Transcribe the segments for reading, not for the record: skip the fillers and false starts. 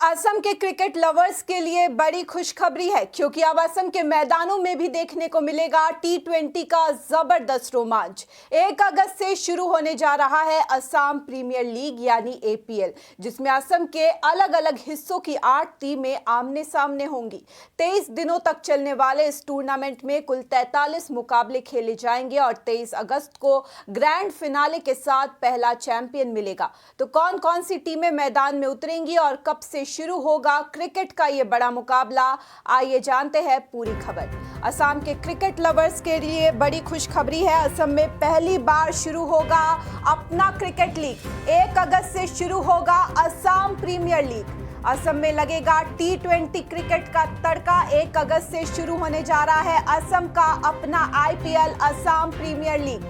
असम के cricket lovers के लिए बड़ी खुशखबरी है क्योंकि अब असम के मैदानों में भी देखने को मिलेगा टी20 का जबरदस्त रोमांच। 1 अगस्त से शुरू होने जा रहा है असम प्रीमियर लीग यानी एपीएल, जिसमें असम के अलग अलग हिस्सों की 8 टीमें आमने सामने होंगी। 23 दिनों तक चलने वाले इस टूर्नामेंट में कुल 43 मुकाबले खेले जाएंगे और 23 अगस्त को ग्रैंड फिनाले के साथ पहला चैंपियन मिलेगा। तो कौन कौन सी टीमें मैदान में उतरेंगी और कब से शुरू होगा क्रिकेट का ये बड़ा मुकाबला, आइए जानते हैं पूरी खबर। असम के क्रिकेट लवर्स के लिए बड़ी खुशखबरी है। असम में पहली बार शुरू होगा अपना क्रिकेट लीग। 1 अगस्त से शुरू होगा असम प्रीमियर लीग। असम में लगेगा टी20 क्रिकेट का तड़का। 1 अगस्त से शुरू होने जा रहा है असम का अपना आईपीएल असम प्रीमियर लीग।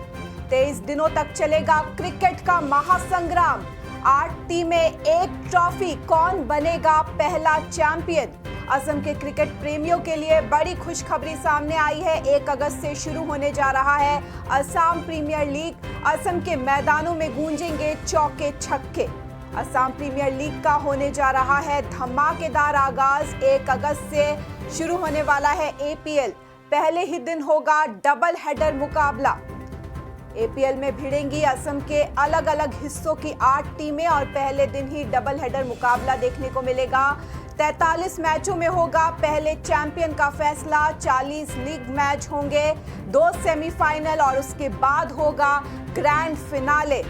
23 दिनों तक चलेगा क्रिकेट का महासंग्राम। 8 टीमें, 1 ट्रॉफी, कौन बनेगा पहला चैंपियन? असम के क्रिकेट प्रेमियों के लिए बड़ी खुशखबरी सामने आई है। 1 अगस्त से शुरू होने जा रहा है असम प्रीमियर लीग। असम के मैदानों में गूंजेंगे चौके छक्के। असम प्रीमियर लीग का होने जा रहा है धमाकेदार आगाज। 1 अगस्त से शुरू होने वाला है एपीएल। पहले ही दिन होगा डबल हेडर मुकाबला। एपीएल में भिड़ेंगी असम के अलग अलग हिस्सों की 8 टीमें और पहले दिन ही डबल हेडर मुकाबला देखने को मिलेगा। 43 मैचों में होगा पहले चैंपियन का फैसला। 40 लीग मैच होंगे, 2 सेमीफाइनल और उसके बाद होगा ग्रैंड फिनाले।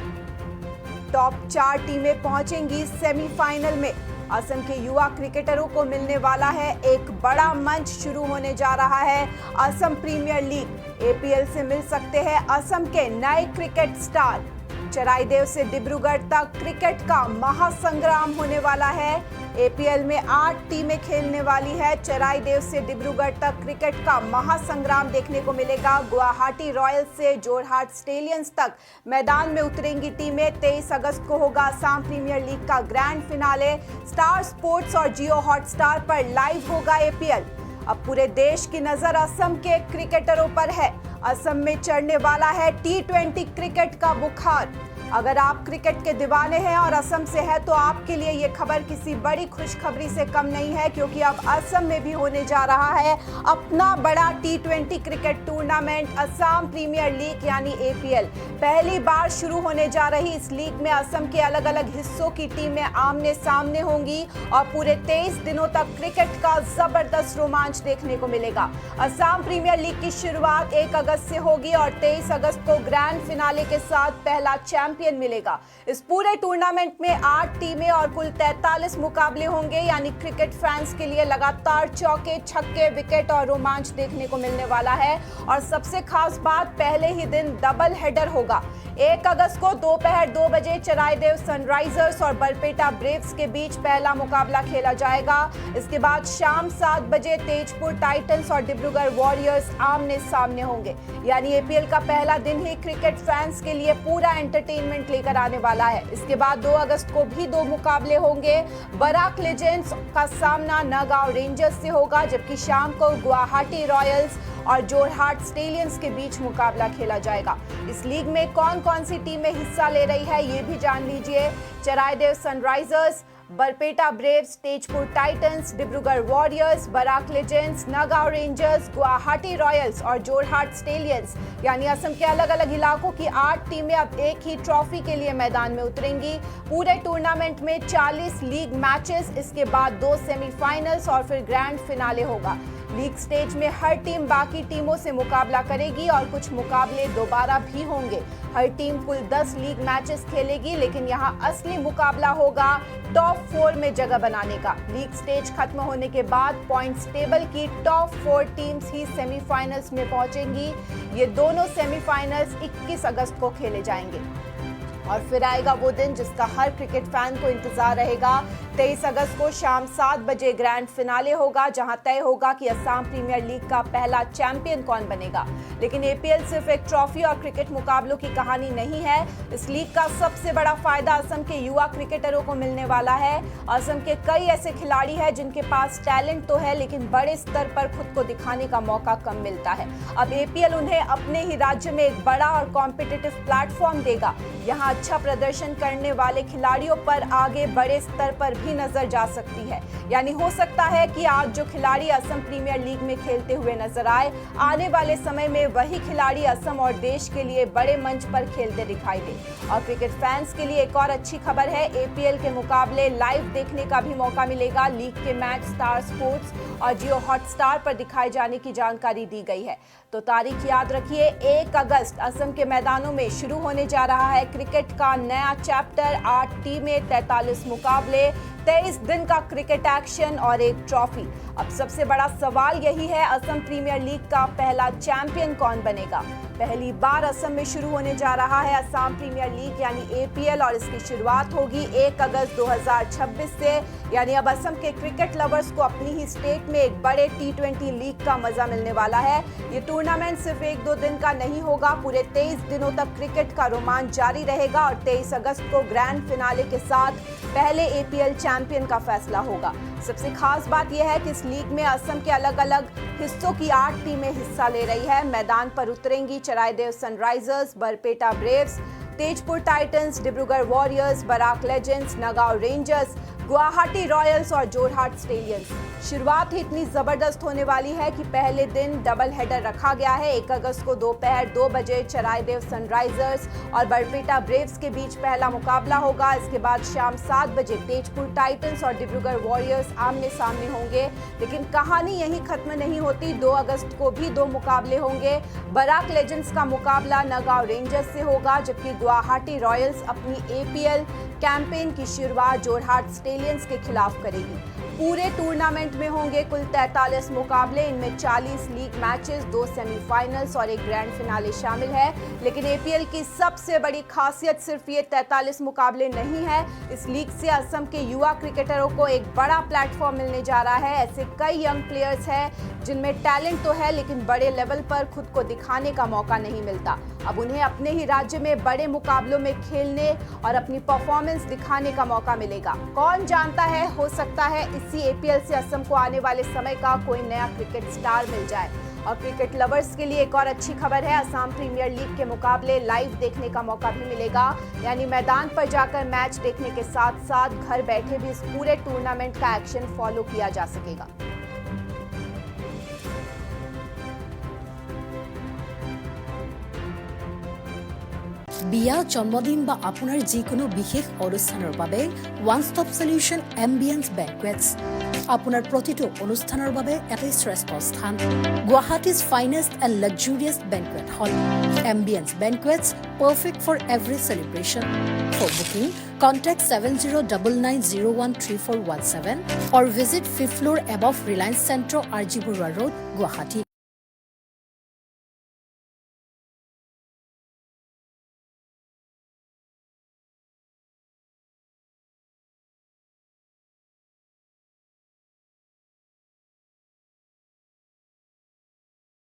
टॉप 4 टीमें पहुंचेंगी सेमीफाइनल में। असम के युवा क्रिकेटरों को मिलने वाला है एक बड़ा मंच। शुरू होने जा रहा है असम प्रीमियर लीग। एपीएल से मिल सकते हैं असम के नए क्रिकेट स्टार। चराईदेव से डिब्रूगढ़ तक क्रिकेट का महासंग्राम होने वाला है। एपीएल में 8 टीमें खेलने वाली है। चराईदेव से डिब्रूगढ़ तक क्रिकेट का महासंग्राम देखने को मिलेगा। गुवाहाटी रॉयल्स से जोरहाट स्टेलियंस तक मैदान में उतरेंगी टीमें। 23 अगस्त को होगा असम प्रीमियर लीग का ग्रैंड फिनाले। स्टार स्पोर्ट्स और जियो हॉटस्टार पर लाइव होगा एपीएल। अब पूरे देश की नजर असम के क्रिकेटरों पर है। असम में चढ़ने वाला है टी20 क्रिकेट का बुखार। अगर आप क्रिकेट के दीवाने हैं और असम से हैं तो आपके लिए ये खबर किसी बड़ी खुशखबरी से कम नहीं है, क्योंकि अब असम में भी होने जा रहा है अपना बड़ा टी20 cricket tournament Assam premier league यानी एपीएल। पहली बार शुरू होने जा रही इस लीग में असम के अलग अलग हिस्सों की टीमें आमने सामने होंगी और पूरे 23 दिनों तक क्रिकेट का जबरदस्त रोमांच देखने को मिलेगा। असम प्रीमियर लीग की शुरुआत 1 अगस्त से होगी और 23 अगस्त को ग्रैंड फिनाले के साथ पहला चैंपियन मिलेगा। इस पूरे टूर्नामेंट में 8 टीमें और कुल 43 मुकाबले होंगे, यानी क्रिकेट फैंस के लिए लगातार चौके छक्के, विकेट और रोमांच देखने को मिलने वाला है। और सबसे खास बात, पहले ही दिन डबल हेडर होगा। 1 अगस्त को दोपहर 2 बजे चराईदेव सनराइजर्स और बरपेटा ब्रेव्स के बीच पहला मुकाबला खेला जाएगा। इसके बाद शाम 7 बजे तेजपुर टाइटंस और डिब्रूगढ़ वॉरियर्स आमने सामने होंगे। यानी एपीएल का पहला दिन ही क्रिकेट फैंस के लिए पूरा एंटरटेनमेंट लेकर आने वाला है। इसके बाद 2 अगस्त को भी 2 मुकाबले होंगे। बराक लेजेंड्स का सामना नगांव रेंजर्स से होगा, जबकि शाम को गुवाहाटी रॉयल्स और जोरहाट स्टेलियंस के बीच मुकाबला खेला जाएगा। इस लीग में कौन कौन सी टीमें हिस्सा ले रही है ये भी जान लीजिए। Charaideo Sunrisers, Barpeta Braves, Tezpur Titans, Dibrugarh Warriors, Barak Legends, Nagaon Rangers, Guwahati Royals और जोरहाट स्टेलियंस, यानी असम के अलग अलग इलाकों की 8 टीमें अब एक ही ट्रॉफी के लिए मैदान में उतरेंगी। पूरे टूर्नामेंट में 40 लीग मैचेस, इसके बाद 2 सेमीफाइनल्स और फिर ग्रैंड फिनाले होगा। लीग स्टेज में हर टीम बाकी टीमों से मुकाबला करेगी और कुछ मुकाबले दोबारा भी होंगे। हर टीम कुल 10 लीग मैचेस खेलेगी, लेकिन यहां असली मुकाबला होगा टॉप 4 में जगह बनाने का। लीग स्टेज खत्म होने के बाद पॉइंट्स टेबल की टॉप 4 टीम्स ही सेमीफाइनल्स में पहुंचेंगी। ये दोनों सेमीफाइनल्स 21 अगस्त को खेले जाएंगे और फिर आएगा वो दिन जिसका हर क्रिकेट फैन को इंतजार रहेगा। 23 अगस्त को शाम 7 बजे ग्रैंड फिनाले होगा, जहां तय होगा कि असम प्रीमियर लीग का पहला चैंपियन कौन बनेगा। लेकिन एपीएल सिर्फ एक ट्रॉफी और क्रिकेट मुकाबलों की कहानी नहीं है। इस लीग का सबसे बड़ा फायदा असम के युवा क्रिकेटरों को मिलने वाला है। असम के कई ऐसे खिलाड़ी हैं जिनके पास टैलेंट तो है, लेकिन बड़े स्तर पर खुद को दिखाने का मौका कम मिलता है। अब एपीएल उन्हें अपने ही राज्य में एक बड़ा और कॉम्पिटिटिव प्लेटफॉर्म देगा। यहाँ अच्छा प्रदर्शन करने वाले खिलाड़ियों पर आगे बड़े स्तर पर भी नजर जा सकती है। यानी हो सकता है कि आज जो खिलाड़ी असम प्रीमियर लीग में खेलते हुए नजर आए, आने वाले समय में वही खिलाड़ी असम और देश के लिए बड़े मंच पर खेलते दिखाई दे। और क्रिकेट फैंस के लिए एक और अच्छी खबर है, एपीएल के मुकाबले लाइव देखने का भी मौका मिलेगा। लीग के मैच स्टार स्पोर्ट्स और जियो हॉटस्टार पर दिखाए जाने की जानकारी दी गई है। तो तारीख याद रखिए, 1 अगस्त असम के मैदानों में शुरू होने जा रहा है क्रिकेट का नया चैप्टर। 8 टीमें, 43 मुकाबले, 23 दिन का क्रिकेट एक्शन और एक ट्रॉफी। अब सबसे बड़ा सवाल यही है, असम प्रीमियर लीग का पहला चैंपियन कौन बनेगा? पहली बार असम में शुरू होने जा रहा है असम प्रीमियर लीग यानी एपीएल, और इसकी शुरुआत होगी 1 अगस्त 2026 से। यानी अब असम के क्रिकेट लवर्स को अपनी ही स्टेट में एक बड़े T20 लीग का मजा मिलने वाला है। ये टूर्नामेंट सिर्फ 1-2 दिन का नहीं होगा, पूरे 23 दिनों तक क्रिकेट का रोमांच जारी रहेगा और 23 अगस्त को ग्रैंड फिनाले के साथ पहले एपीएल चैंपियन का फैसला होगा। सबसे खास बात यह है कि इस लीग में असम के अलग अलग हिस्सों की 8 टीमें हिस्सा ले रही है। मैदान पर उतरेंगी Charaideo Sunrisers, Barpeta Braves, Tezpur Titans, Dibrugarh Warriors, Barak Legends, Nagaon Rangers, Guwahati Royals और जोरहाट स्टेलियंस। शुरुआत ही इतनी जबरदस्त होने वाली है कि पहले दिन डबल हेडर रखा गया है। 1 अगस्त को दोपहर 2 बजे चराइदेव सनराइजर्स और बरपेटा ब्रेव्स के बीच पहला मुकाबला होगा। इसके बाद शाम 7 बजे तेजपुर टाइटंस और डिब्रूगढ़ वॉरियर्स आमने सामने होंगे। लेकिन कहानी यहीं खत्म नहीं होती, 2 अगस्त को भी 2 मुकाबले होंगे। बराक लेजेंड्स का मुकाबला नगांव रेंजर्स से होगा, जबकि गुवाहाटी रॉयल्स अपनी एपीएल कैंपेन की शुरुआत जोरहाट स्टेलियंस के खिलाफ करेगी। पूरे टूर्नामेंट में होंगे कुल 43 मुकाबले, इनमें 40 लीग मैचेस, 2 सेमीफाइनल्स और एक ग्रैंड फिनाले शामिल है। लेकिन एपीएल की सबसे बड़ी खासियत सिर्फ ये 43 मुकाबले नहीं है, इस लीग से असम के युवा क्रिकेटरों को एक बड़ा प्लेटफॉर्म मिलने जा रहा है। ऐसे कई यंग प्लेयर्स हैं जिनमें टैलेंट तो है लेकिन बड़े लेवल पर खुद को दिखाने का मौका नहीं मिलता। अब उन्हें अपने ही राज्य में बड़े मुकाबलों में खेलने और अपनी परफॉर्मेंस दिखाने का मौका मिलेगा। कौन जानता है, हो सकता है इसी एपीएल से असम को आने वाले समय का कोई नया क्रिकेट स्टार मिल जाए। और क्रिकेट लवर्स के लिए एक और अच्छी खबर है, असम प्रीमियर लीग के मुकाबले लाइव देखने का मौका भी मिलेगा। यानी मैदान पर जाकर मैच देखने के साथ साथ घर बैठे भी इस पूरे टूर्नामेंट का एक्शन फॉलो किया जा सकेगा। বিয়া, জন্মদিন বা আপোনাৰ যিকোনো বিশেষ অনুষ্ঠানৰ বাবে one stop solution Ambience Banquets. আপোনাৰ প্ৰতিটো অনুষ্ঠানৰ বাবে এটাই শ্ৰেষ্ঠ স্থান, Guwahati's finest and luxurious banquet hall. Ambience Banquets, perfect for every celebration. For booking, contact 7099013417 or visit 5th floor above Reliance Centro, RG Burwa Road, Guwahati.